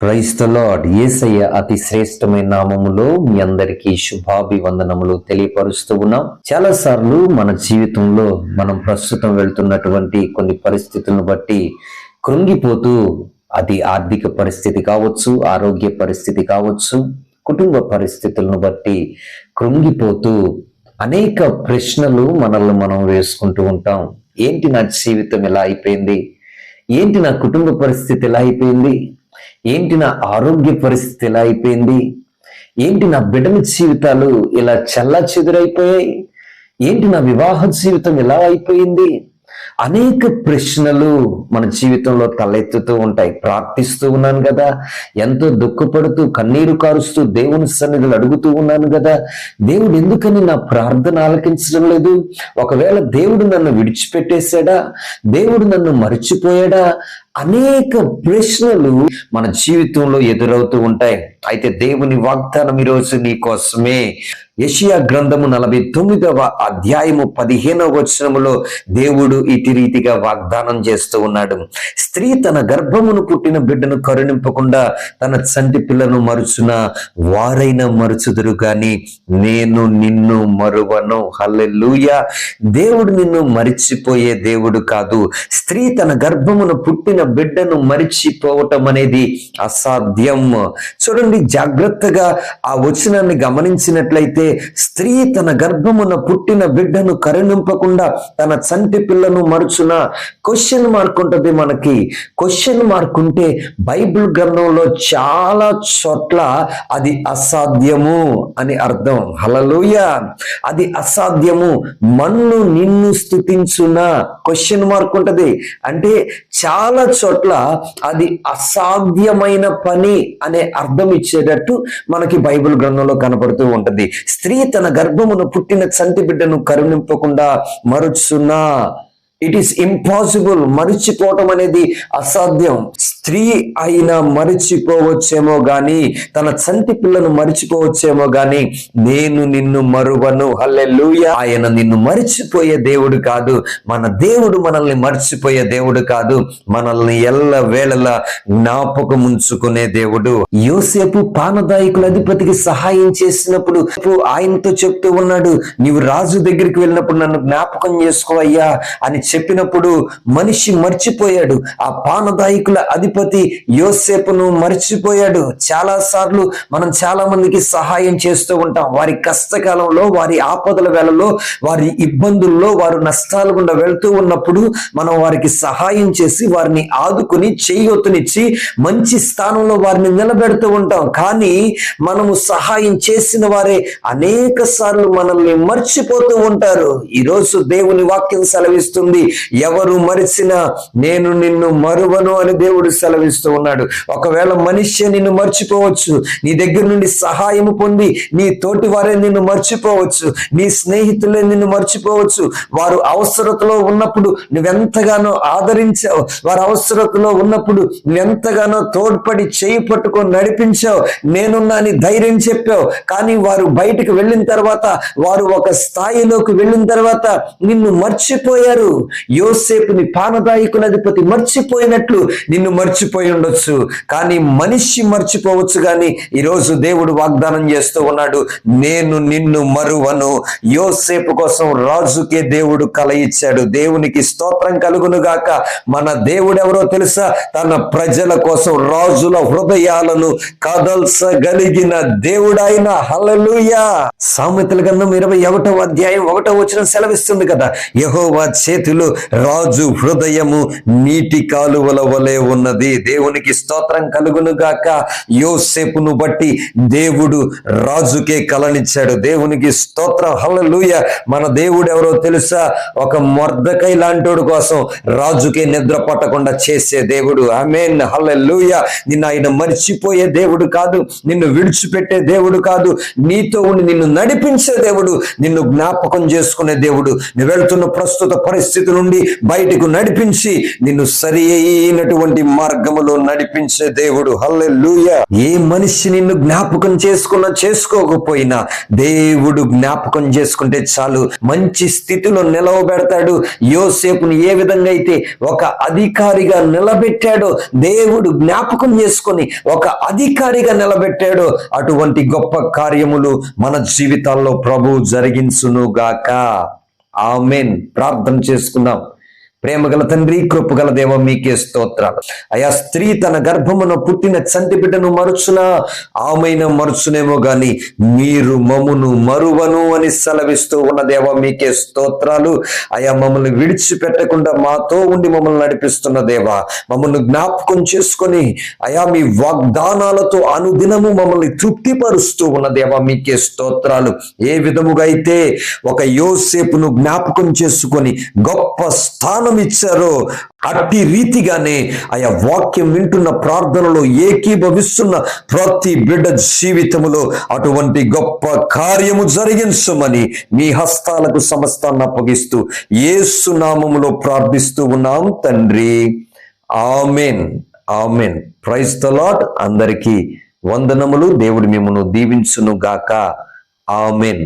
Praise the lord. యేసయ్య అతి శ్రేష్టమైన నామములో మీ అందరికీ శుభాభివందనములు తెలియపరుస్తూ ఉన్నాం. చాలా సార్లు మన జీవితంలో మనం ప్రస్తుతం వెళ్తున్నటువంటి కొన్ని పరిస్థితులను బట్టి కృంగిపోతూ, అది ఆర్థిక పరిస్థితి కావచ్చు, ఆరోగ్య పరిస్థితి కావచ్చు, కుటుంబ పరిస్థితులను బట్టి కృంగిపోతూ అనేక ప్రశ్నలు మనల్ని మనం వేసుకుంటూ ఉంటాం. ఏంటి నా జీవితం ఎలా అయిపోయింది? ఏంటి నా కుటుంబ పరిస్థితి ఎలా అయిపోయింది? ఏంటి నా ఆరోగ్య పరిస్థితి ఎలా అయిపోయింది? ఏంటి నా బిడ్డల జీవితాలు ఇలా చెల్లాచెదురైపోయాయి? ఏంటి నా వివాహ జీవితం ఎలా అయిపోయింది? అనేక ప్రశ్నలు మన జీవితంలో తలెత్తుతూ ఉంటాయి. ప్రార్థిస్తూ ఉన్నాను కదా, ఎంతో దుఃఖపడుతూ కన్నీరు కారుస్తూ దేవుని సన్నిధిలో అడుగుతూ ఉన్నాను కదా, దేవుడు ఎందుకని నా ప్రార్థన ఆలకించడం లేదు? ఒకవేళ దేవుడు నన్ను విడిచిపెట్టేశాడా? దేవుడు నన్ను మర్చిపోయాడా? అనేక ప్రశ్నలు మన జీవితంలో ఎదురవుతూ ఉంటాయి. అయితే దేవుని వాగ్దానం ఈరోజు నీ కోసమే. యెషయా గ్రంథము 49వ అధ్యాయము 15వ వచనములో దేవుడు ఇటు రీతిగా వాగ్దానం చేస్తూ ఉన్నాడు. స్త్రీ తన గర్భమును పుట్టిన బిడ్డను కరుణింపకుండా తన చంటి పిల్లను మరుచున వారైనా మరుచుదురు గాని నేను నిన్ను మరువను. హల్లెలూయా. దేవుడు నిన్ను మరిచిపోయే దేవుడు కాదు. స్త్రీ తన గర్భమును పుట్టిన బిడ్డను మరిచిపోవటం అనేది అసాధ్యం. చూడండి, జాగ్రత్తగా ఆ వచనాన్ని గమనించినట్లయితే, స్త్రీ తన గర్భమున పుట్టిన బిడ్డను కరుణింపకుండా తన చంటి పిల్లను మరుచున. క్వశ్చన్ మార్క్ ఉంటుంది మనకి. క్వశ్చన్ మార్క్ ఉంటే బైబిల్ గ్రంథంలో చాలా చోట్ల అది అసాధ్యము అని అర్థం. హల్లెలూయా. అది అసాధ్యము. మన్ను నిన్ను స్తుతించునా? క్వశ్చన్ మార్క్ ఉంటది. అంటే చాలా చోట్ల అది అసాధ్యమైన పని అనే అర్థం ఇచ్చేటట్టు మనకి బైబిల్ గ్రంథంలో కనపడుతూ ఉంటది. స్త్రీ తన గర్భమును పుట్టిన చంటి బిడ్డను కరుణింపకుండా మరుచునా. It is impossible. మరిచిపోవటం అనేది అసాధ్యం. స్త్రీ అయినా మరిచిపోవచ్చేమో గాని, తన చంటి పిల్లను మరిచిపోవచ్చేమో గాని నేను నిన్ను మరువను. హల్లెలూయా. ఆయన నిన్ను మరిచిపోయే దేవుడు కాదు. మన దేవుడు మనల్ని మర్చిపోయే దేవుడు కాదు. మనల్ని ఎల్ల వేళలా జ్ఞాపకం ఉంచుకునే దేవుడు. యోసేపు పానదాయకుల అధిపతికి సహాయం చేసినప్పుడు ఆయనతో చెప్తూ ఉన్నాడు, నీవు రాజు దగ్గరికి వెళ్ళినప్పుడు నన్ను జ్ఞాపకం చేసుకోవయ్యా అని చెప్పినప్పుడు మనిషి మర్చిపోయాడు. ఆ పానదాయకుల అధిపతి యోసేపును మర్చిపోయాడు. చాలా సార్లు మనం చాలా మందికి సహాయం చేస్తూ ఉంటాం. వారి కష్టకాలంలో, వారి ఆపదల వేళలో, వారి ఇబ్బందుల్లో, వారు నష్టాలు గుండా వెళ్తూ ఉన్నప్పుడు మనం వారికి సహాయం చేసి వారిని ఆదుకుని చేయూతనిచ్చి మంచి స్థానంలో వారిని నిలబెడుతూ ఉంటాం. కానీ మనము సహాయం చేసిన వారే అనేక సార్లు మనల్ని మర్చిపోతూ ఉంటారు. ఈరోజు దేవుని వాక్యం సెలవిస్తుంది, ఎవరు మరిచినా నేను నిన్ను మరువను అని దేవుడు సెలవిస్తూ ఉన్నాడు. ఒకవేళ మనిషి నిన్ను మర్చిపోవచ్చు, నీ దగ్గర నుండి సహాయం పొంది నీ తోటి వారే నిన్ను మర్చిపోవచ్చు, నీ స్నేహితులే నిన్ను మర్చిపోవచ్చు. వారు అవసరతలో ఉన్నప్పుడు నువ్వెంతగానో ఆదరించావు, వారు అవసరతలో ఉన్నప్పుడు నువ్వెంతగానో తోడ్పడి చేయి పట్టుకొని నడిపించావు, నేనున్నా అని ధైర్యం చెప్పావు. కానీ వారు బయటకు వెళ్ళిన తర్వాత, వారు ఒక స్థాయిలోకి వెళ్ళిన తర్వాత నిన్ను మర్చిపోయారు. యోసేపుని పానదాయకుల అధిపతి మర్చిపోయినట్లు నిన్ను మర్చిపోయి ఉండొచ్చు, కానీ మనిషి మర్చిపోవచ్చు. కానీ ఈరోజు దేవుడు వాగ్దానం చేస్తూ ఉన్నాడు, నేను నిన్ను మరువను. యోసేపు కోసం రాజుకే దేవుడు కల ఇచ్చాడు. దేవునికి స్తోత్రం కలుగును గాక. మన దేవుడు ఎవరో తెలుసా? తన ప్రజల కోసం రాజుల హృదయాలను కదల్చగలిగిన దేవుడైన. హల్లెలూయా. సామెతల గ్రంథం 21వ అధ్యాయం 1వ వచనం సెలవిస్తుంది కదా, యెహోవా చేతిలో రాజు హృదయము నీటి కాలువల వలె ఉన్నది. దేవునికి స్తోత్రం కలుగును గాక. యోసేపును బట్టి దేవుడు రాజుకే కలనిచ్చాడు. దేవునికి స్తోత్రం. హల్లెలూయా. మన దేవుడు ఎవరో తెలుసా? ఒక మొర్దెకై లాంటోడు కోసం రాజుకే నిద్ర పట్టకుండా చేసే దేవుడు. ఆమేన్. హల్లెలూయా. నిన్ను ఆయన మర్చిపోయే దేవుడు కాదు, నిన్ను విడిచిపెట్టే దేవుడు కాదు, నీతో ఉండి నిన్ను నడిపించే దేవుడు, నిన్ను జ్ఞాపకం చేసుకునే దేవుడు. నువ్వు వెళ్తున్న ప్రస్తుత పరిస్థితి నుండి బయటకు నడిపించి నిన్ను సరి అయినటువంటి మార్గం మార్గములో నడిపించే దేవుడు. హల్లెలూయా. ఏ మనిషి నిన్ను జ్ఞాపకం చేసుకోకపోయినా దేవుడు జ్ఞాపకం చేసుకుంటే చాలు, మంచి స్థితిలో నిలవబెడతాడు. యోసేపుని ఏ విధంగా అయితే ఒక అధికారిగా నిలబెట్టాడో, దేవుడు జ్ఞాపకం చేసుకొని ఒక అధికారిగా నిలబెట్టాడో, అటువంటి గొప్ప కార్యములు మన జీవితాల్లో ప్రభు జరిగించును గాక. ఆమేన్. ప్రార్థన చేసుకుందాం. ప్రేమగల తండ్రి, కృపగల దేవ, మీకే స్తోత్రాలు. అయా, స్త్రీ తన గర్భమున పుట్టిన చంటి బిడ్డను మరుచునా, ఆమెను మరుచునేమో గాని మీరు మమ్మును మరువను అని సెలవిస్తూ ఉన్న దేవ, మీకే స్తోత్రాలు. అయా, మమ్మల్ని విడిచిపెట్టకుండా మాతో ఉండి మమ్మల్ని నడిపిస్తున్న దేవ, మమ్మల్ని జ్ఞాపకం చేసుకొని అయా మీ వాగ్దానాలతో అనుదినము మమ్మల్ని తృప్తిపరుస్తూ ఉన్న దేవ, మీకే స్తోత్రాలు. ఏ విధముగా అయితే ఒక యోసేపును జ్ఞాపకం చేసుకొని గొప్ప స్థానం ఇచ్చారో, అట్టి రీతిగానే ఆయా వాక్యం వింటున్న, ప్రార్థనలో ఏకీభవిస్తున్న ప్రతి బిడ్డ జీవితములో అటువంటి గొప్ప కార్యము జరిగించమని మీ హస్తాలకు సమస్తాన్ని అప్పగిస్తూ యేసు నామములో ప్రార్థిస్తూ ఉన్నాం తండ్రి. ఆమేన్. ఆమేన్. Praise the lord. అందరికీ వందనములు. దేవుడు మిమ్మల్ని దీవించును గాక. ఆమేన్.